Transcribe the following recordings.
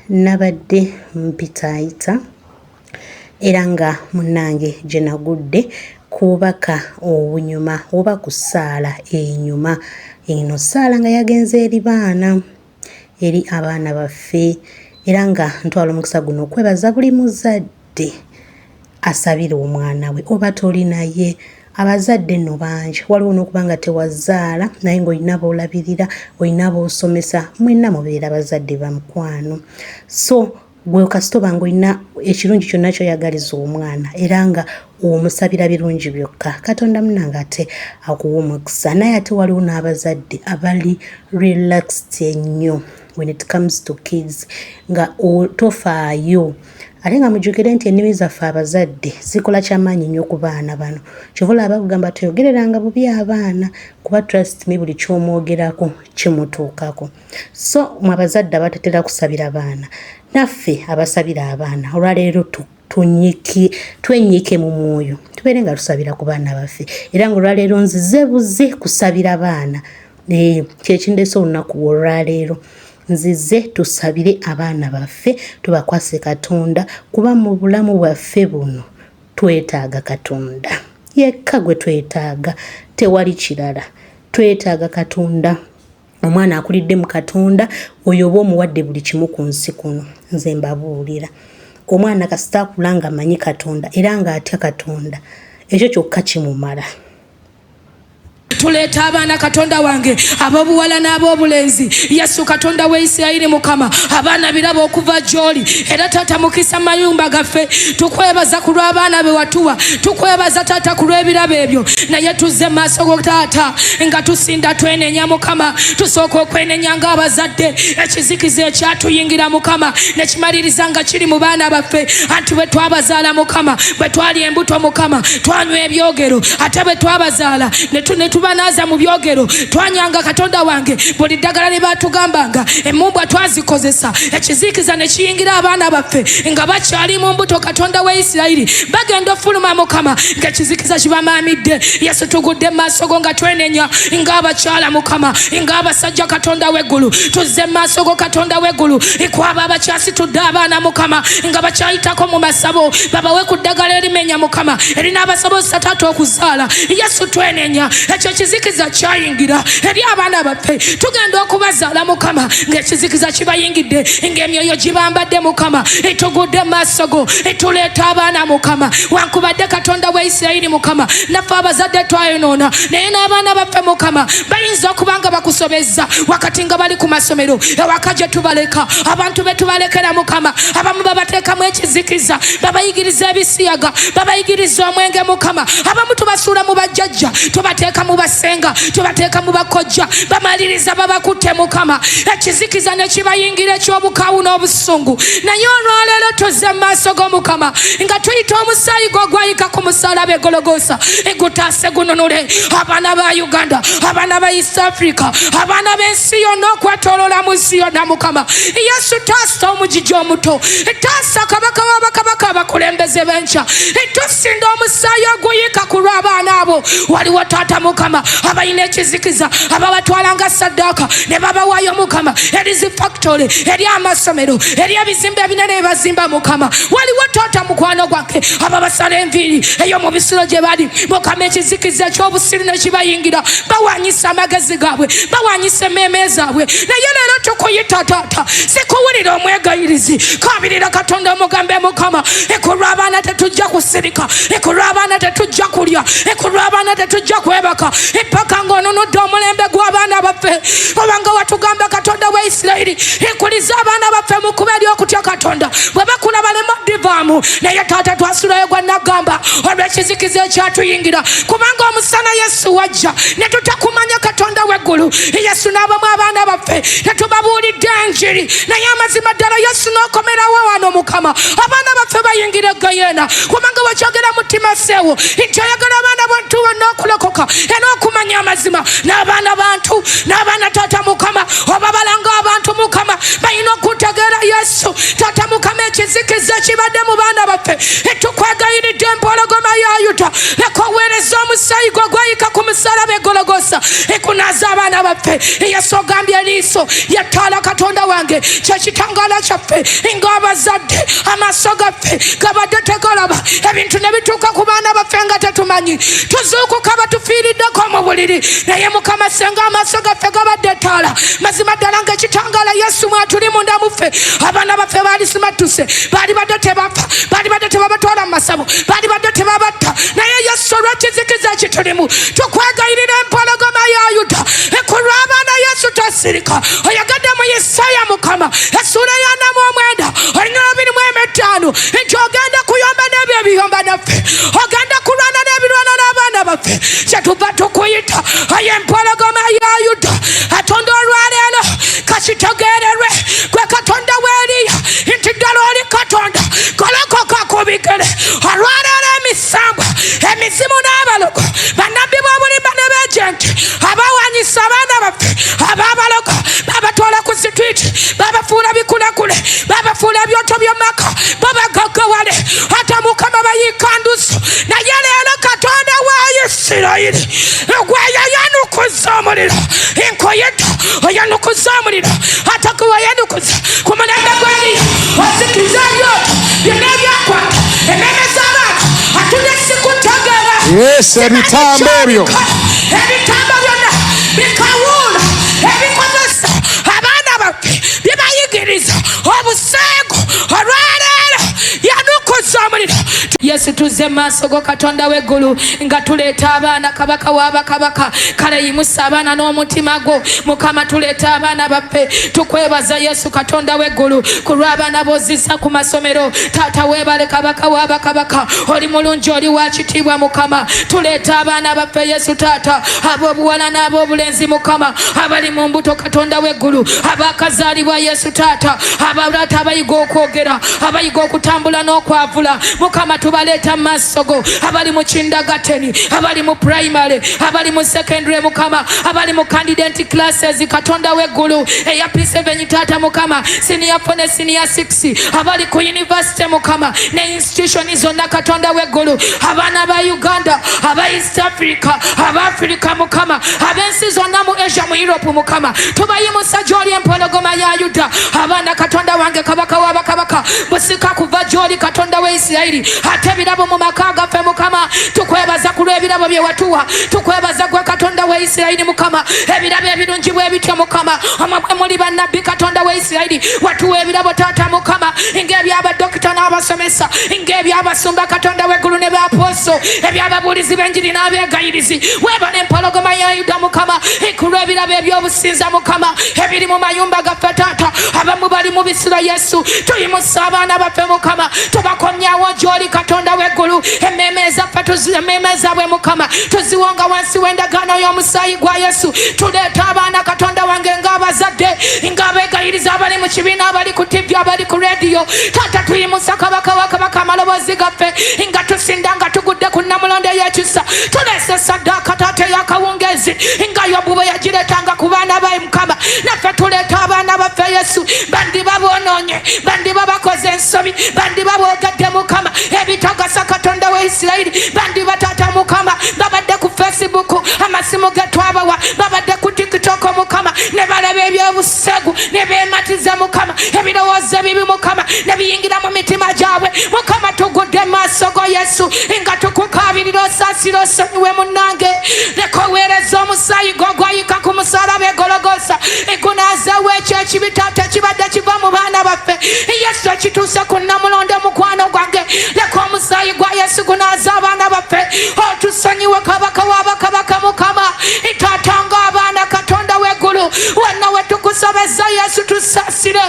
nabadde mpitaayita era nga munnange gye nagudde ku bubaka obunyuma oba ku ssaala enyuma. Eno ssaala nga yagenze eri abaana baffe era nga ntwala omukisa guno okwebaza buli muzadde asabira omwana we oba toli naye. Abazadde nno bangi, waliwo n'okuba nga tewazaala naye ng'olina boolabirira, olina boosomesa, mwenna mubeera bazadde ba mukwano. So gwe kasitoba ng'olina ekirungi kyonna ky'oyagaliza omwana era nga omusabira birungi byokka, Katonda munnange ate akuwa omukisa. Naye ate waliwo n'abazadde abali relaxed ennyo when it comes to kids, nga tofaayo. Ate nga mujjukire nti ennimi zaffe abazadde zikola kyamaanyi nnyo ku baana bano. Kyova abakugamba toyogereranga bubi abaana kuba trust me buli ky'omwogerako kimutuukako. So mwe abazadde abatetera kusabira baana, naffe abasabira abaana olwaleero twenyike mu mwoyo tubeere nga tusabira ku baana baffe era nga olwaleero nzize buze kusabira baana. Kyekindeese olunaku olwaleero nzize tusabire abaana baffe tubakwase Katonda kuba mu bulamu bwaffe buno twetaaga Katonda yekka gwe twetaaga, tewali kirala. Twetaaga Katonda. Omwana akulidde mu Katonda oyo oba omuwadde buli kimu ku nsi kuno. Nze mbabuulira omwana kasita akula nga amanyi Katonda era nga atya Katonda, ekyo kyokka kimumala. Tuleeta abaana Katonda wange ab'obuwala n'ab'obulenzi. Yesu Katonda wa Isirayiri Mukama, abaana birabo okuva gy'oli era Taata mukisa mayumba gaffe. Tukwebaza ku lw'abaana be watuwa, tukwebaza Taata ku lw'ebirabo ebyo. Naye tuzze maaso go Taata nga tusinda twenenya Mukama, tusooka okwenenya ng'abazadde. Ekizikiza ekyatuyingira Mukama ne kimaliriza nga kiri mu baana baffe. Anti bwe twabazaala Mukama, bwe twali embuto Mukama, twanywa ebyogero, ate bwe twabazaala ne tubanaza mu byogero, twanyanga Katonda wange buli ddagala ne batugambanga emmumbwa twazikozesa. Ekizikiza ne kiyingira abaana baffe nga bakyali mu mbuto Katonda wa Isirayiri, bagenda ofuluma Mukama ng'ekizikiza kibamaamidde. Yesu tugudde mu maaso go nga twenenya ng'abakyala Mukama, ng'abasajja Katonda w'eggulu. Tuzze mu maaso go Katonda w'eggulu ekwaba abakyasitudde abaana Mukama nga bakyayitako mu masabo, babawe ku ddagala erimenya Mukama erina abasobozesa Taata okuzaala. Yesu twenenya ekyo ekizikiza kyayingira eri abaana baffe, tugenda okubazaala Mukama ng'ekizikiza kibayingidde ng'emyoyo gibambadde Mukama. Etugudde maaso go etuleeta abaana Mukama, wankubadde Katonda wa Isirayiri Mukama, naffe abazadde twayonoona naye n'abaana baffe Mukama bayinza okuba nga bakusobezza wakati nga bali ku masomero ewaka gye tubaleka. Abantu be tubalekera Mukama, abamu babateekamu ekizikiza, babayigiriza ebisiyaga, babayigiriza omwenge Mukama, abamu tubasuula mu bajjajja, tubateeka mu basenga, tubateeka mu bakojja, bamaliriza babakutte Mukama. Ekizikiza ne kibayingira eky'obukaawu n'obusungu. Naye olwaleero tuzze mu maaso go Mukama nga tuyita omusaayi gwo gwayika ku musalaba e Gologoosa egutaase gununule abaana ba Uganda, abaana ba East Africa, abaana b'ensi yonna okwetooloola mu nsi yonna Mukama. Yesu taasa omugigi omuto, taasa kabaka w'abakabaka abakulembeze b'enkya, tusinda omusaayi oguyika ku lw'abaana abo. Waliwo Taata Mukama abalina ekizikiza ababatwalanga saddaaka ne babawaayo Mukama eri zi factory, eri amasomero, eri ebizimbe ebinene ebazimba Mukama. Waliwo Taata mukwano gwange ababasala enviiri eyo mu bisiro gye bali Mukama, ekizikiza eky'obusiru ne kibayingira, bawanyisa amagezi gaabwe, bawanyisa emmeeme zaabwe. Naye leero tukuyita Taata, sikuwulira omwegayirizi, kabirira Katonda omugambe Mukama, ekulwa abaana tetujja kusirika, ekulwa abaana tetujja kulya, ekulwa abaana tetujja kwebaka, epaka ng'ononodde omulembe gw'abaana baffe. Obanga watugamba Katonda wa Isirayiri ekuliza abaana baffe mu kuba ery'okutya Katonda, bwe bakula balema oddivaamu. Naye Taata twasulayo gwa nagamba olw'ekizikiza ekyatuyingira, kubanga omusana Yesu wajja ne tutakumanya Katonda w'eggulu. Yesu n'abamu abaana baffe tetubabuulidde enjiri, naye amazima ddala Yesu n'okomerawo wano Mukama, abaana baffe bayingira eggayena, kubanga wakyogera mu Timoseewo nti oyagala abaana bantu bonna okulokoka era okumanya amazima. N'abaana bantu, n'abaana Taata Mukama obabalanga abantu Mukama balina okutegeera Yesu. Taata Mukama, ekizikiza kibadde mu baana baffe, etukwegayiridde empologoma ya Yuda leka oweereza omusaayi gwo gwayika ku musaalaba e Gologosa ekunaaza abaana baffe. Yesu ogambye liiso yattaala Katonda wange kyekitangaala kyaffe ng'abazadde amaaso gaffe gabadde tegalaba ebintu ne bituuka ku baana baffe nga tetumanyi tuzuukuka batufiiriddeko mu buliri naye Mukama senga amaaso gaffe gabadde ettaala mazima ddala ng'ekitangaala Yesu mwatuli munda muffe abaana baffe baali simattuse baali badde tebafa baali badde tebabatwala mu masabo baali badde tebabatta naye Yesu olw'ekizikiza ekitulimu tukwegayirira empologoma ya Yuda ekulwa abaana Yesu tasirika oyagadde mu Yesaya Mukama essuula ya 49 olina 25 nti ogenda kuyomba n'ebyo ebiyomba naffe ogenda kulwana n'ebirwana n'abaana baffe kyetuva tukuyita oyo empologoma ya Yuda atonda olwaleero kakitegeererwe gwe Katonda w'Eriya nti ddala oli Katonda golokoka ku bigere olwaleero emisambwa emizimu n'abalogo bannabbi b'obulimba ne beejenti abawanyisa abaana baffe ababalogo babatwala ku sitwiti babafuula bikulekule babafuula ebyoto by'omaka babagaggawale ate Mukama bayiika ndusu naye leero Katonda wa Isirayiri gwe yayanukuza omuliro nkoyita oyanukuza omuliro ate gwe wayanukuza ku mulembe gw'Eriya ozikiza ebyoto byonna ebyakwata emmeeme z'abantu atule sikutegeera ebitambo ebyo ebitambo byonna bikawuula ebikozesa abaana baffe bibayigiriza obuseego olwaleero yanukuza omuliro. Yesu tuzze maaso go Katonda w'eggulu nga tuleeta abaana kabaka w'abakabaka kale yimusa abaana n'omutima gwo Mukama tuleeta abaana baffe tukwebaza Yesu Katonda w'eggulu ku lw'abaana b'ozisa ku masomero taata weebale kabaka w'abakabaka oli mulungi oli wa kitiibwa Mukama tuleeta abaana baffe Yesu taata ab'obuwala n'ab'obulenzi Mukama abali mu mbuto Katonda w'eggulu abakazaalibwa Yesu taata abalata abayiga okwogera abayiga okutambula n'okwavula Mukama tubaleeta maaso go abali mu kindagateni abali mu primary abali mu secondary Mukama abali mu candidate classes Katonda w'eggulu eya P7 taata Mukama senior 4 ne senior 6 abali ku university Mukama ne institution zonna Katonda w'eggulu abaana ba Uganda aba East Africa aba Africa Mukama abensi zonna mu Asia mu Europe Mukama tubayimusa gy'oli empologoma ya Yuda abaana Katonda wange kabaka w'abakabaka busika kuva gy'oli Katonda w'Isirayiri ate ebirabo mu maka gaffe Mukama tukwebaza ku lw'ebirabo bye watuwa tukwebaza gwe Katonda w'Isirayiri Mukama ebirabo ebirungi bwe bityo Mukama omwe muli bannabbi Katonda w'Isirayiri watuwa ebirabo taata Mukama ng'ebyabadokita n'abasomesa ng'ebyabasumba Katonda w'eggulu ne baaposo ebyababuulizi b'enjiri n'abeegayirizi weebale empologoma ya Yuda Mukama ku lw'ebirabo eby'obusinza Mukama ebiri mu mayumba gaffe taata abamu bali mu bisiro Yesu tuyimusa abaana baffe Mukama tubakomyawo gy'oli Katonda w'eggulu emmeeme zaabwe Mukama tuziwonga wansi w'endagaano y'omusaayi gwa Yesu tuleeta abaana Katonda wange ng'abazadde ng'abeegayiriza abali mu kibiina abali ku TV abali ku radio taata tuyimusa kabaka wa kabaka amaloboozi gaffe nga tusinda nga tugudde ku Namulondo y'ekisa tuleese saddaaka taata ey'akawungeezi nga Yobu bwe yagireetanga ku baana ba Mukama naffe tuleeta abaana baffe Yesu bandiba boonoonye bandiba bakoze ensobi bandiba boogadde Mukama ebitagasa Katonda w'Isirayiri bandiba taata Mukama babadde ku Facebook amasimu ge twabawa babadde ku TikTok Mukama ne balaba ebyobusegu ne beematiza Mukama ebirowoozo ebibi Mukama ne biyingira mu mitima gyabwe Mukama tugudde maaso go Yesu nga tukukaabirira osaasira osonyiwe munnange leka oweereza omusaayi gwo gwayika ku musaalaba e Gologosa egunaazeewo ekyo ekibi taata kibadde kiva mu baana baffe Yesu ekituuse ku Namulondo mukwano gwange leka omusaayi gwa Yesu gunaaza abaana baffe otusonyiwe kabaka w'abakabaka Mukama itatanga abaana Katonda w'eggulu wonna we tukusobeza Yesu tusaasire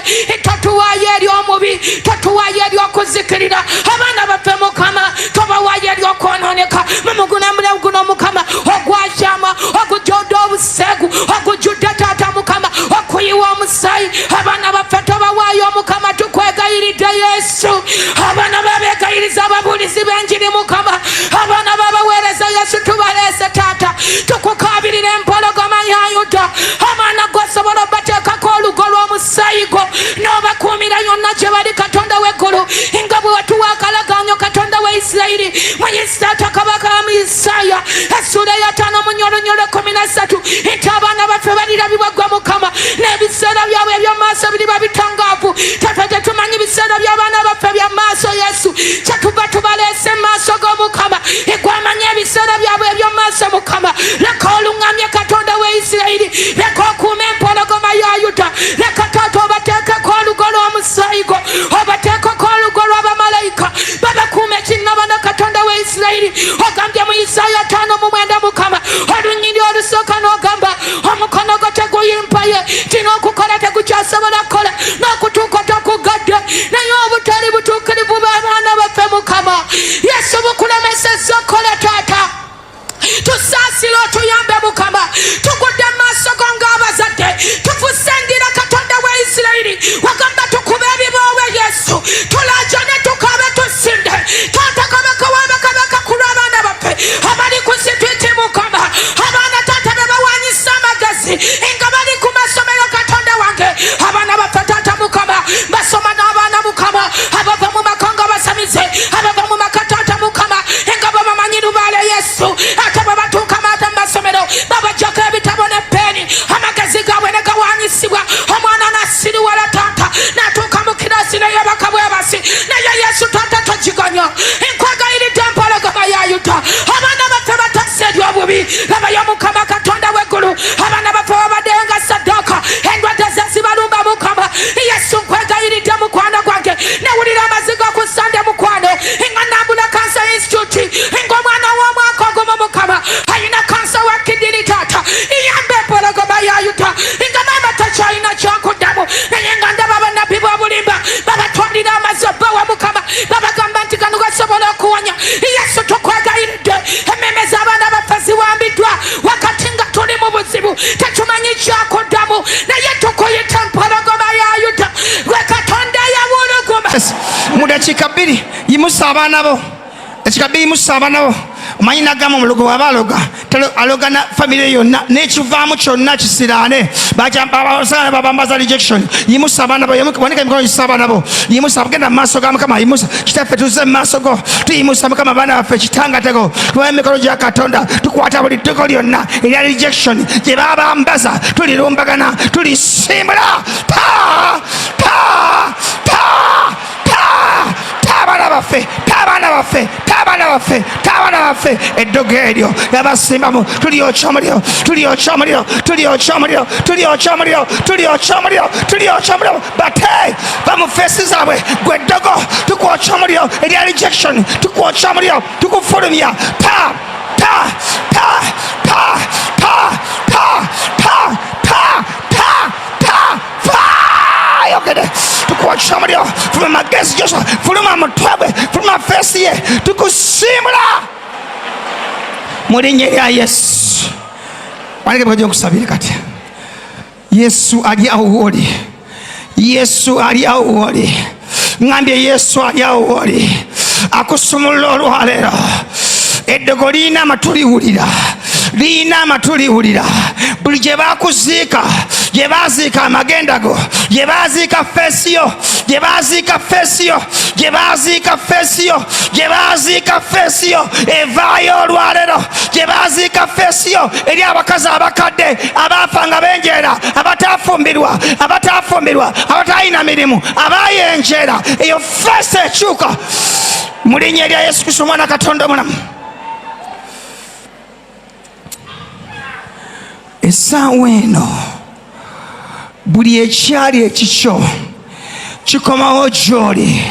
tatuwaayo eri omubi tatuwaayo eri okuzikirira abaana baffe Mukama tobawaayo eri okwonooneka mumugunamule guno Mukama ogwakyama ogujjudde obuseegu ogujjudde taata Mukama okuyiwa omusaayi abaana baffe tobawaayo Mukama tukwegayiridde Yesu abaana babeegayiriza ababuulizi b'enjiri Mukama abaana babaweereza Yesu tubaleese taata tukukaabirira empologoma ya Yuda abaana gwosobola obateekako olugo lw'omusaayi gwo n'obakuumira yonna gye bali katonda w'eggulu nga bwe watuwa akalagaanyo katonda wa Isirayiri mu Isaaya kabaka wa Isaaya essula ya 5 munyolonyolo 13 nti abaana baffe balirabibwa ggwe Mukama n'ebiseera byabwe eby'omaaso biriba bitangaavu. Taata tetumanyi biseera by'abaana baffe bya maaso Yesu kyetuva tubaleese mu maaso g'Omukama egwamanyi ebiseera byabwe eby'omaaso Mukama leka oluŋŋamye katonda wa Isirayiri leka okuuma empologoma ya Yuda leka taata obateekeko olugo lw'omusaayi gwo obateekeko olugo lw'abamalayika babakuuma ekinnabano katonda wa Isirayiri ogambye mu Isaaya 5:9 Mukama olunyiri olusooka n'ogamba omukono gwo teguyimpaye kino okukola tegukyasobola kukola n'okutuuka tokugadde naye obutali butuukirivu bw'abaana baffe Mukama Yesu bukulemesezza okukola taata tusaasire otuyambe Mukama tugudde mu maaso go ng'abazadde tufuuse ndira katonda wa Isirayiri wagamba tukube ebiboowe Yesu tulaajane tukabe tusinde taata kabaka w'abakabaka ku lw'abaana baffe abali ku sitwiti Mukama abaana taata be bawaanyisa amagezi nga bali ku masomero katonda wange abaana baffe taata Mukama basoma n'abaana Mukama abava mu maka nga basamize abava mu maka taata Mukama nga babamanyi lubaale Yesu ate bwe batuuka maata mu masomero babajjako ebitabo ne peeni amagezi gaabwe ne gawaanyisibwa omwana n'assiriwala taata n'atuuka mu kirasi ne yabaka bwebasi naye Yesu taata togiganya nkwegayiridde empologoma ya Yuda abaana baffe batassa eby'obubi labayo Mukama katonda w'eggulu abaana baffe babaddeyo nga saddaaka endwadde ze zibalumba Mukama Yesu nkwegayiridde mukwano gwange newulira amaziga ku Sande Mukwano nga Nambula Cancer Institute ng'omwana w'omwaka ogumu Mukama ayina kansa wa kidini taata iyambe empologoma ya Yuda nga maama takyalina kyakuddamu naye nga ndaba bannabbi b'obulimba babatwalira amazzi obbawa Mukama babagamba nti gano gasobola okuwonya Yesu tukwegayiridde emmeme z'abaana baffe ziwambiddwa wakati nga tuli mu buzibu tetumanyi kyakuddamu naye tukuyita empologoma ya Yuda gwe katonda yawuluguma mu dakiika 2 yimusa abaana bo dakiika 2 yimusa abaana bo omanyi nagamba omulogo waba alogana famire yonna n'ekivaamu kyonna kisiraane basana babambaza rejection yimusa abaana bo wanika emikono gisa abaana bo yimusa genda mu maaso ga Mukama yimusa kitaffe tuze mu maaso go tuyimusa Mukama abaana baffe kitangatego tubaye emikono gya Katonda tukwata buli ttego lyonna erya rejection gye babambaza tulirumbagana tulisimbula abaana baffe eddogo eryo yabasimbamu tulyokya omuliro bate bamu feesi zaabwe gwe eddogo tukwokya omuliro erya rejection tukwokya omuliro tukufulumya tukwokya omuliro fuluma magezi Joshua fuluma mutwe fuluma feesi ye tukusimbula mu linnya erya Yesu waleke bwajja nkusabire kati Yesu ali awo woli Yesu ali awo woli ngambye Yesu ali awo woli akusumulula olwaleero eddogo liina amatuliwulira buli gye bakuziika gye baziika amagenda go gye baziika feesiyo evaayo olwaleero gye baziika feesiyo eri abakazi abakadde abaafa nga benjeera abataafumbirwa abatalina mirimu abaayenjeera eyo feesi ekyuka mu linnya erya Yesu Kristo omwana Katonda omulamu. Essaawa eno buli ekyali ekikyo kikomawo gy'oli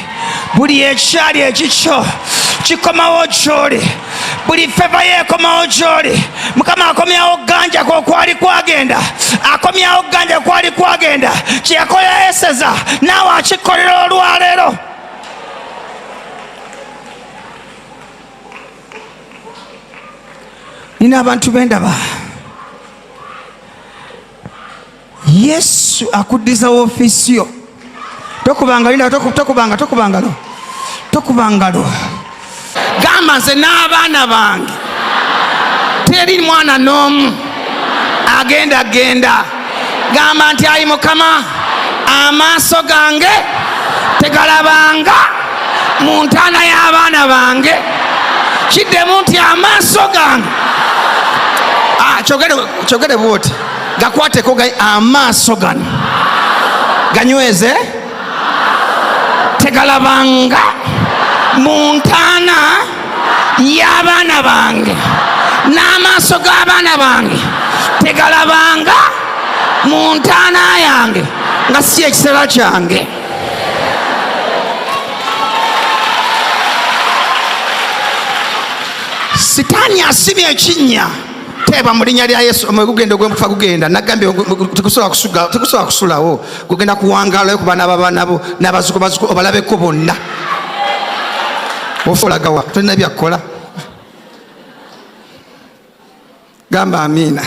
buli ekyali ekikyo kikomawo gy'oli buli feva yeekomawo gy'oli Mukama akomyawo ganja kwali kwagenda kyeyakola Eseza naawe akikolera olwaleero. Nina abantu bendaba Yesu akuddiza ofiisi yo tokubangalo gamba nze n'abaana bange teri mwana n'omu agenda gamba nti ayi Mukama amaaso gange tegalabanga mu ntaana y'abaana bange. Kiddemu nti amaaso gange kyogere bwoti gakwateko amaaso gano ganyweze tegalabanga mu ntaana y'abaana bange, n'amaaso g'abaana bange tegalabanga mu ntaana yange nga si ekiseera kyange. Sitaani asibye ekinnya teeba mu linnya lya Yesu. Omugendo gw'omufa gugenda nagambye tegusobola kusulawo, gugenda kuwangaalayo ku baana b'abaanabo n'abazukubazuku obalabeko bonna. Ofolagawa tolina byakkola. Gamba amiina.